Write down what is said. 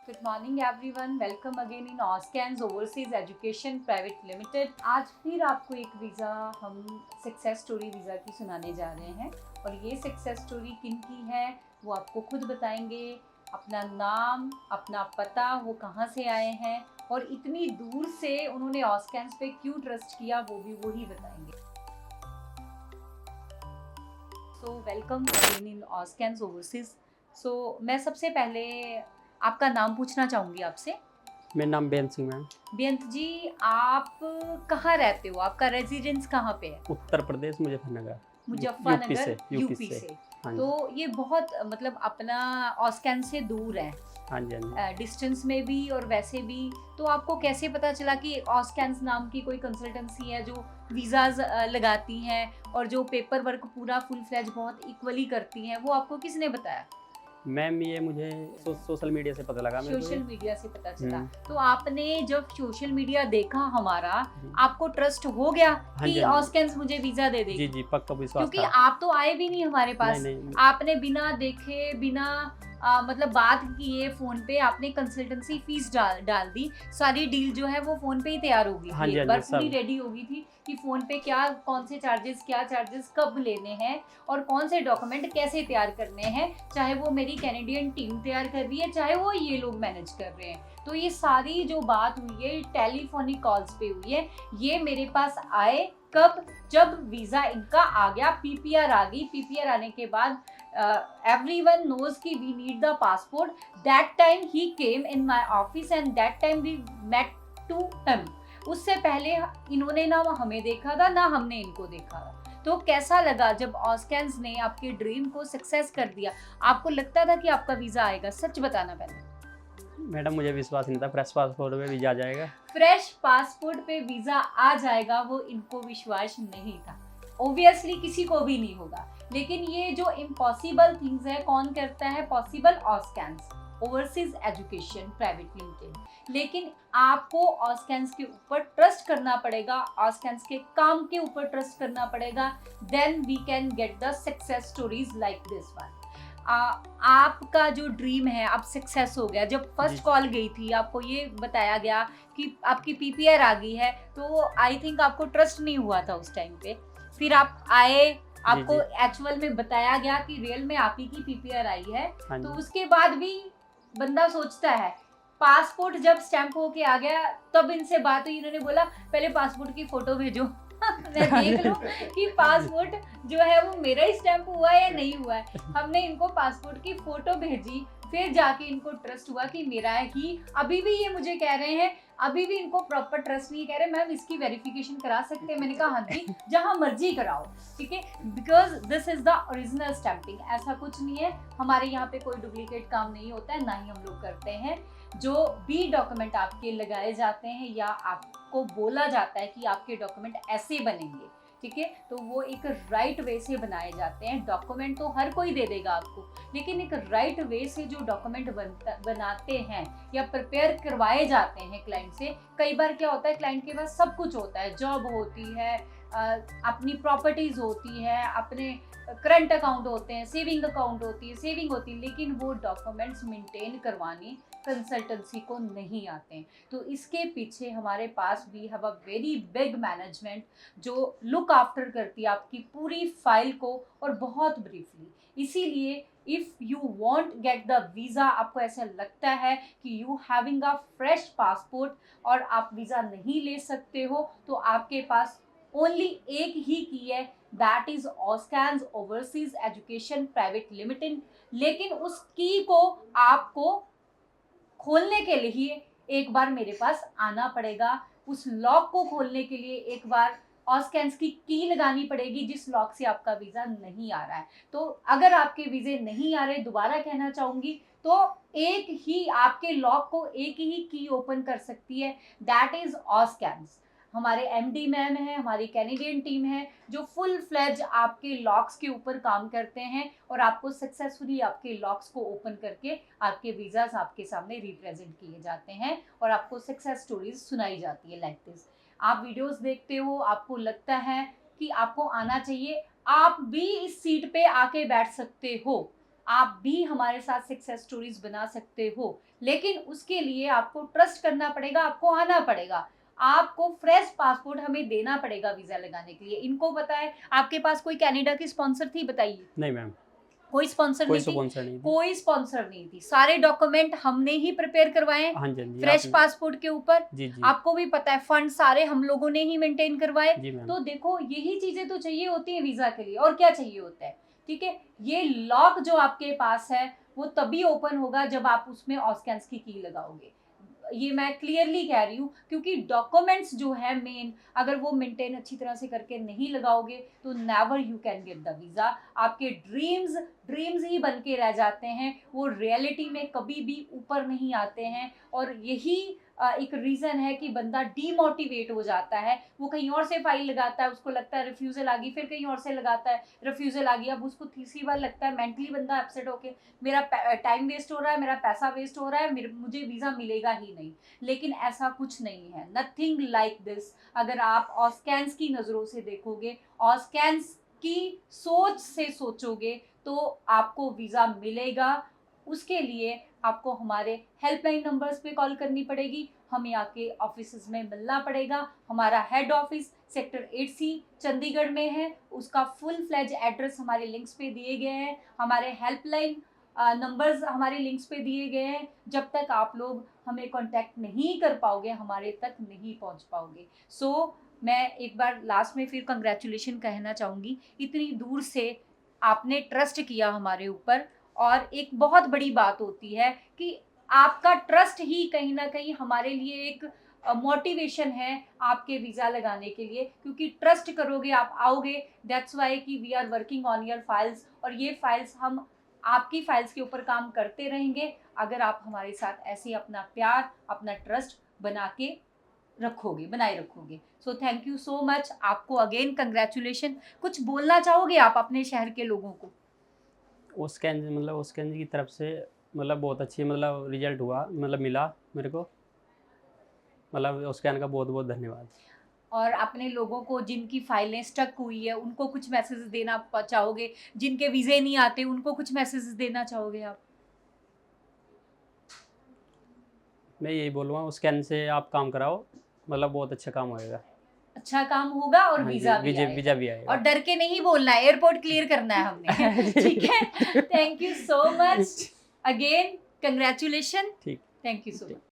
Good morning everyone. Welcome again in Oscans Overseas Education Private Limited. आज फिर आपको एक वीज़ा हम सक्सेस स्टोरी वीज़ा की सुनाने जा रहे हैं और ये सक्सेस स्टोरी किन की है वो आपको खुद बताएंगे। अपना नाम, अपना पता, वो कहाँ से आए हैं और इतनी दूर से उन्होंने ऑस्कैंस पे क्यों ट्रस्ट किया वो भी वही बताएंगे। So welcome again in Oscans Overseas. So मैं सबसे पहले आपका नाम पूछना चाहूँगी आपसे। मेरा नाम बेन सिंह है। बेअंत जी, आप कहाँ रहते हो? आपका रेजिडेंस कहाँ पे है? उत्तर प्रदेश मुजफ्फरनगर। मुजफ्फरनगर, यूपी से। हाँ जी। तो ये बहुत मतलब अपना ऑस्कैन से दूर है, हाँ जी, हाँ जी। डिस्टेंस में भी और वैसे भी। तो आपको कैसे पता चला कि ऑस्कैंस नाम की कोई कंसल्टेंसी है जो वीज़ाज लगाती हैं और जो पेपर वर्क पूरा फुल फ्लेज बहुत इक्वली करती हैं, वो आपको किसने बताया? मैम ये मुझे सोशल मीडिया से पता लगा मेरे को सोशल ये। मीडिया से पता चला। हम्म। तो आपने जब सोशल मीडिया देखा हमारा, जी। आपको ट्रस्ट हो गया हाँ जी, कि हाँ जी। ऑस्कैंस मुझे वीजा दे देगी? जी जी, पक्का विश्वास क्योंकि था। आप तो आए भी नहीं हमारे पास। नहीं। आपने बिना देखे, बिना मतलब बात किए फोन पे आपने कंसल्टेंसी फीस डाल दी। सारी डील जो है वो फोन पे ही तैयार होगी हाँ थी, जी, एक हाँ बार जी, पूरी सब। रेडी होगी थी कि फोन पे क्या, कौन से चार्जेस, क्या चार्जेस कब लेने हैं और कौन से डॉक्यूमेंट कैसे तैयार करने हैं। चाहे वो मेरी कैनेडियन टीम तैयार कर रही है, चाहे वो ये लोग मैनेज कर रहे हैं। तो ये सारी जो बात हुई है टेलीफोनिक कॉल्स पे हुई है। ये मेरे पास आए कब? जब वीजा इनका आ गया, पीपीआर आ गई। पीपीआर आने के बाद everyone knows कि we need the passport. That time he came in my office and that time we met to him. उससे पहले इन्होंने ना हमें देखा था ना हमने इनको देखा था। तो कैसा लगा जब ऑस्कैंस ने आपके ड्रीम को सक्सेस कर दिया? आपको लगता था कि आपका वीजा आएगा? सच बताना पहले। मैडम मुझे विश्वास नहीं था फ्रेश पासपोर्ट पे वीजा आ जाएगा। फ्रेश पासपोर्ट पे वीजा आ जाएगा, वो इनको विश्वास नहीं था। ऑब्वियसली किसी को भी नहीं होगा। लेकिन ये जो इम्पॉसिबल थिंग्स है कौन करता है possible? Oscans Overseas education private limited. लेकिन आपको ऑस्कैंस के ऊपर ट्रस्ट करना पड़ेगा, ऑस्कैंस के काम के ऊपर ट्रस्ट करना पड़ेगा। Then we can get the success stories like this one. आपका जो ड्रीम है अब सक्सेस हो गया। जब फर्स्ट कॉल गई थी आपको ये बताया गया कि आपकी पीपीआर आ गई है, तो आई थिंक आपको ट्रस्ट नहीं हुआ था उस टाइम पे। फिर आप आए, आपको एक्चुअल में बताया गया कि रियल में आप ही की पीपीआर आई है। हाँ तो जी। उसके बाद भी बंदा सोचता है, पासपोर्ट जब स्टैंप होके आ गया तब इनसे बात हुई। इन्होंने बोला पहले पासपोर्ट की फोटो भेजो मैं देख लूं कि पासपोर्ट जो है वो मेरा ही स्टैंप हुआ है या नहीं हुआ है। हमने इनको पासपोर्ट की फोटो भेजी, फिर जाके इनको ट्रस्ट हुआ कि मेरा है ही। अभी भी ये मुझे कह रहे हैं, अभी भी इनको प्रॉपर ट्रस्ट नहीं, कह रहे मैम इसकी वेरिफिकेशन करा सकते हैं। मैंने कहा हाँ जी, जहां मर्जी कराओ, ठीक है, because this is the original stamping. ऐसा कुछ नहीं है, हमारे यहाँ पे कोई डुप्लीकेट काम नहीं होता है, ना ही हम लोग करते हैं। जो भी डॉक्यूमेंट आपके लगाए जाते हैं या आपको बोला जाता है कि आपके डॉक्यूमेंट ऐसे बनेंगे, ठीक है, तो वो एक राइट वे से बनाए जाते हैं। डॉक्यूमेंट तो हर कोई दे देगा आपको, लेकिन एक राइट वे से जो डॉक्यूमेंट बनाते हैं या प्रिपेयर करवाए जाते हैं क्लाइंट से। कई बार क्या होता है, क्लाइंट के पास सब कुछ होता है, जॉब होती है, अपनी प्रॉपर्टीज होती है, अपने करंट अकाउंट होते हैं, सेविंग अकाउंट होती है, सेविंग होती है, लेकिन वो डॉक्यूमेंट्स मेंटेन करवाने कंसल्टेंसी को नहीं आते हैं। तो इसके पीछे हमारे पास भी have a very big management जो लुक आफ्टर करती है आपकी पूरी फाइल को और बहुत ब्रीफली। इसीलिए if you want get the visa, आपको ऐसा लगता है कि you having a fresh passport और आप वीज़ा नहीं ले सकते हो, तो आपके पास ओनली एक ही की है, that is Oscans Overseas education private limited. लेकिन उस की को आपको खोलने के लिए एक बार मेरे पास आना पड़ेगा। उस लॉक को खोलने के लिए एक बार ऑस्कैंस की लगानी पड़ेगी, जिस लॉक से आपका वीजा नहीं आ रहा है। तो अगर आपके वीजे नहीं आ रहे, दोबारा कहना चाहूंगी, तो एक ही आपके लॉक को एक ही की ओपन कर सकती है, दैट इज ऑस्कैंस। हमारे एमडी मैम है, हमारी कैनेडियन टीम है जो फुल फ्लेज आपके लॉक्स के ऊपर काम करते हैं और आपको सक्सेसफुली आपके लॉक्स को ओपन करके आपके वीज़ास आपके सामने रिप्रेजेंट किए जाते हैं और आपको सक्सेस स्टोरीज सुनाई जाती है लाइक दिस। आप वीडियोस देखते हो, आपको लगता है कि आपको आना चाहिए, आप भी इस सीट पे आके बैठ सकते हो। आप भी हमारे साथ सक्सेस स्टोरीज बना सकते हो, लेकिन उसके लिए आपको ट्रस्ट करना पड़ेगा, आपको आना पड़ेगा, आपको फ्रेश पासपोर्ट हमें देना पड़ेगा वीजा लगाने के लिए। इनको पता है, आपके पास कोई कनाडा की स्पॉन्सर थी बताइए? नहीं मैम, कोई स्पॉन्सर कोई नहीं थी, स्पॉन्सर नहीं थी। कोई स्पॉन्सर नहीं थी, सारे डॉक्यूमेंट हमने ही प्रिपेयर करवाए हाँ जी, हाँ जी, फ्रेश आपने- पासपोर्ट के ऊपर। जी जी आपको भी पता है फंड सारे हम लोगों ने ही मेंटेन करवाए। जी मैम। तो देखो यही चीजें तो चाहिए होती है वीजा के लिए, और क्या चाहिए होता है, ठीक है। ये लॉक जो आपके पास है वो तभी ओपन होगा जब आप उसमें ऑस्कैंस की की लगाओगे, ये मैं क्लियरली कह रही हूँ, क्योंकि डॉक्यूमेंट्स जो है मेन, अगर वो मेंटेन अच्छी तरह से करके नहीं लगाओगे तो never you can get the visa. आपके ड्रीम्स ही बन के रह जाते हैं, वो रियलिटी में कभी भी ऊपर नहीं आते हैं। और यही एक रीजन है कि बंदा डीमोटिवेट हो जाता है, वो कहीं और से फाइल लगाता है, उसको लगता है रिफ्यूजल आ गई, फिर कहीं और से लगाता है रिफ्यूजल आ गई, अब उसको तीसरी बार लगता है, मेंटली बंदा अपसेट होके मेरा टाइम वेस्ट हो रहा है, मेरा पैसा वेस्ट हो रहा है, मुझे वीजा मिलेगा ही नहीं। लेकिन ऐसा कुछ नहीं है, नथिंग लाइक दिस। अगर आप ऑस्कैंस की नज़रों से देखोगे, ऑस्कैंस की सोच से सोचोगे, तो आपको वीजा मिलेगा। उसके लिए आपको हमारे हेल्पलाइन नंबर्स पे कॉल करनी पड़ेगी, हमें आके ऑफिस में मिलना पड़ेगा। हमारा head office sector 8C Chandigarh में है, उसका फुल फ्लेज एड्रेस हमारे लिंक्स पे दिए गए हैं, हमारे हेल्पलाइन नंबर्स हमारे लिंक्स पे दिए गए हैं। जब तक आप लोग हमें कांटेक्ट नहीं कर पाओगे, हमारे तक नहीं पहुंच पाओगे। सो मैं एक बार लास्ट में फिर कंग्रेचुलेशन कहना चाहूँगी, इतनी दूर से आपने ट्रस्ट किया हमारे ऊपर। और एक बहुत बड़ी बात होती है कि आपका ट्रस्ट ही कहीं ना कहीं हमारे लिए एक मोटिवेशन है आपके वीज़ा लगाने के लिए, क्योंकि ट्रस्ट करोगे आप आओगे। दैट्स वाई कि we are working on your files, और ये फाइल्स हम आपकी फाइल्स के ऊपर काम करते रहेंगे अगर आप हमारे साथ ऐसे अपना प्यार, अपना ट्रस्ट बनाए रखोगे। So thank you so much, आपको अगेन कंग्रेचुलेशन। कुछ बोलना चाहोगे आप अपने शहर के लोगों को? उसके की तरफ से मतलब बहुत अच्छी मतलब रिजल्ट हुआ, मतलब मिला मेरे को, मतलब उसके का बहुत बहुत धन्यवाद। और अपने लोगों को जिनकी फाइलें स्टक हुई है उनको कुछ मैसेज देना चाहोगे? जिनके वीज़े नहीं आते उनको कुछ मैसेज देना चाहोगे आप? मैं यही बोलूँगा, उसके से आप काम कराओ, मतलब बहुत अच्छा काम होएगा। अच्छा काम होगा और हाँ जी, वीज़ा भी वीजा आएगा। वीजा भी आएगा। और डर के नहीं बोलना है, एयरपोर्ट क्लियर करना है हमने। ठीक है, thank you so much again, congratulation. ठीक, थैंक यू सो मच।